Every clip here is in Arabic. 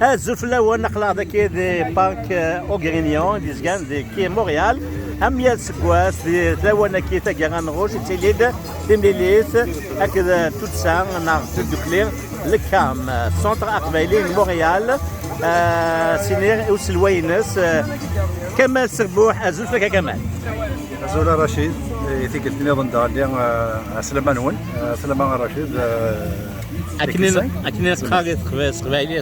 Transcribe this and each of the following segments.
الزوف الاول نقل هذاك دي بانك اوغرينيون دي زكان دي كي مونريال اميال سكواس دي تلاوانا كي تاكا غوش تيليد تيمليليت هكذا توت سان نار تو كلير لكام سونتر اقبالي مونريال سينير وسلوينس كمال سربوح ازوف لك كمال زولا رشيد يثيك التنظيم داليا سلمان ون سلمان رشيد اكنين سخاغي قبايليه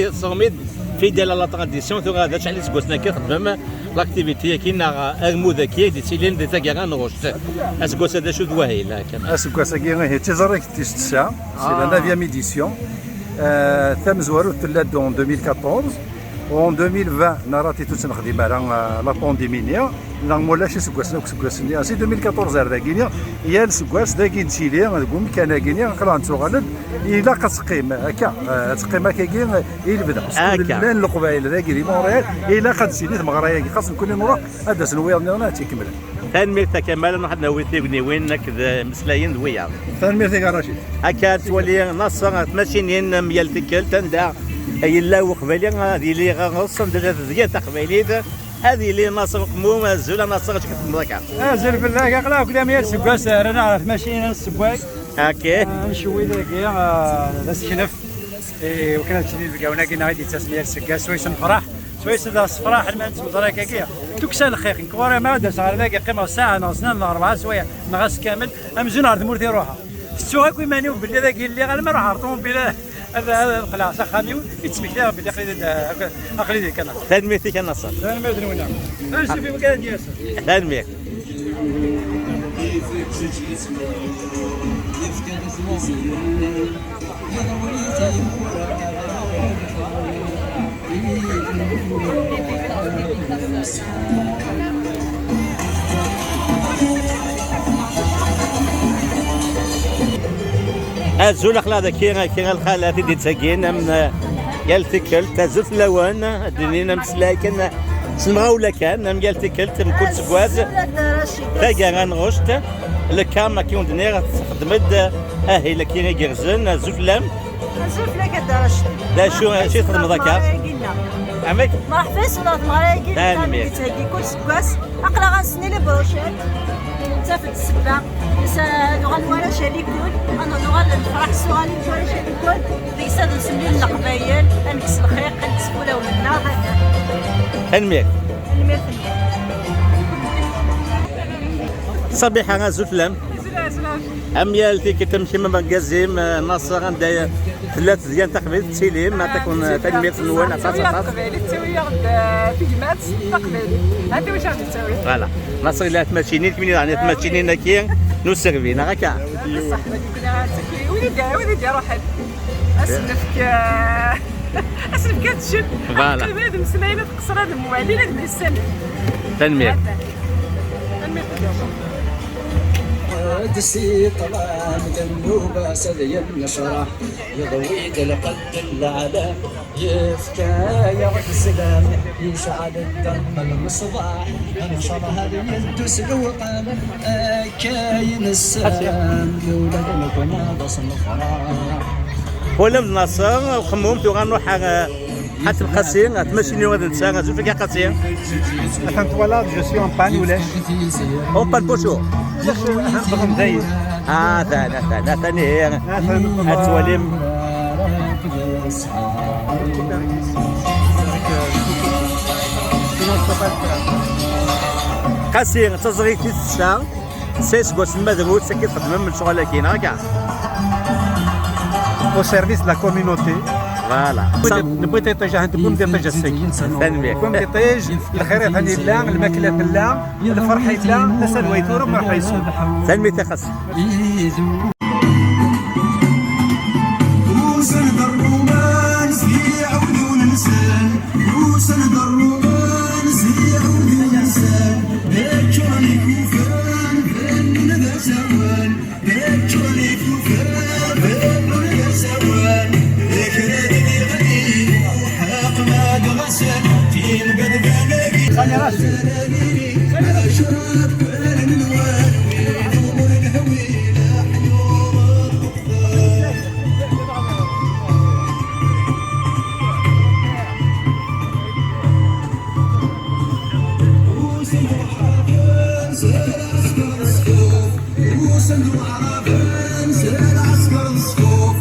تصغميد في ديال لا تراديسيون تو غادا شحال سكوسنا كيخدم لاكتيفيتي كاينه المذاكيه دي سيلين دي تاكا نغوش اسكوس هذا شو دواهي كمان اسكوس هي تيزرك تيستسا سي لا 9e ايديسيون تم زوارو تلا دون 2014 وان 2020 ناراتي توت نخدم على لا بانديمينيا لا مولاش سكواسنا وسكواسني سي 2014 داكينيا يا السكواس داكين تشيلي غنقول كان كاينيا نقرا نتوغلد الا كتقيم هكا تقيم هكا يبدا لان القبائل داكي مونريال الا قد سيدي مغرايا خاص نكون نروح هذا سنويا تيكمل تنمير تكمل واحد نويتي وين كذا مسلاين دويا تنمير تيكا رشيد هكا تولي نصر ماشيين ميال تكل تندع اي لا وقبالي هذه اللي غنصن ديال تقباليت هذه اللي ناصر قموم الزوله ناصر كتخدم هكا زل بالله قلاو كلام يا السباس انا نعرف ماشي السباك هاكي نشوي ذاك ناس شنف وكانت تشري الكاونا كاين غادي تسميه السكا سويس نفرح سويس ذا الصفراح المنت مدرك كيا تكسى الخيخ كورا ما داس على ذاك قيمه ساعه نص 4 سوايع نغاس كامل امزون عرض مورتي روحها السوق كوي مانيو باللي ذاك اللي غير ما راح عرضون بلا هذا القلاع سخانيو يتسمك لها باللي اقليدي كان تنميتي كان نصر تنميتي وين نمشي في مكان ديالك تنمير الزول خلا كي الخالات دي تساكين من يالتكل تزف لوان الدنيا مسلاكن سمغاولا كان يالتكل من كل سكواز تاكا غنغشت الكام كيون دنيا تخدمد اهي لكي غيرزن زفلام زفلا كدرشت دا شو تخدم ذاك عمك ما حفظ ولا مرايقي تانمير كل سكواس اقرا غنسني لي بروشيت تافت السبع نغال ورا شريك كل انا نغال نفرح سوالي ورا شريك كل ديسا نسمي لنا قبايل نكس الخيق نكس ولا ولنا تنمير تنمير صبيحة غازوفلام اميالتي كي تمشي من مكازيم ناصر عندها 3 ديال تقبيل تسيليم ما تكون تنمير نوان تسويه قبيلي تسويه بيجمات تقبيلي هذا واش غادي تسوي فوالا ناصر الا تماشيني كمين يعني تماشيني كي نو سيرفينا هكا بصح كنا وليدي روح اسنفك اسنفك تشد فوالا هذا مسلاينه تقصر هذا الموالي لك السنه تنمير دسي طلع مدنوبة سدي النشرة يضويد القد العلا يفكى يا السلام يشعل الدم المصباح انشر هذه يدس الوطن كاين السلام لولد القناة صنفرا ولم نصر وخموم تغنوا حتى القصير تمشيني غادي نسى غازو فيك قصير فهمت ولا جو سي اون بان ولاش اون بان بوشو نخدم زايد ثاني هي التواليم قصير تصغيتي الساعة سيس بوس المدروس سكي تخدم من شغل كاين هكا au service de la communauté. فوالا نبغي تيطيج تكون تيطيج الساكن تنمير كون تيطيج الخيرات هذه لا الماكله لا الفرحه لا تسال ويتورم ما حيسو تنمير تخص وسند الرومانس يعود وننسان وسند الرومانس يعود وننسان ذكرني كوفان بين ذا سوان ذكرني كوفان بين ذا سوان ذكرني غني وحاق ما قغسل تيم قد بنبي وصلوا عربان سال عسكر الصفوف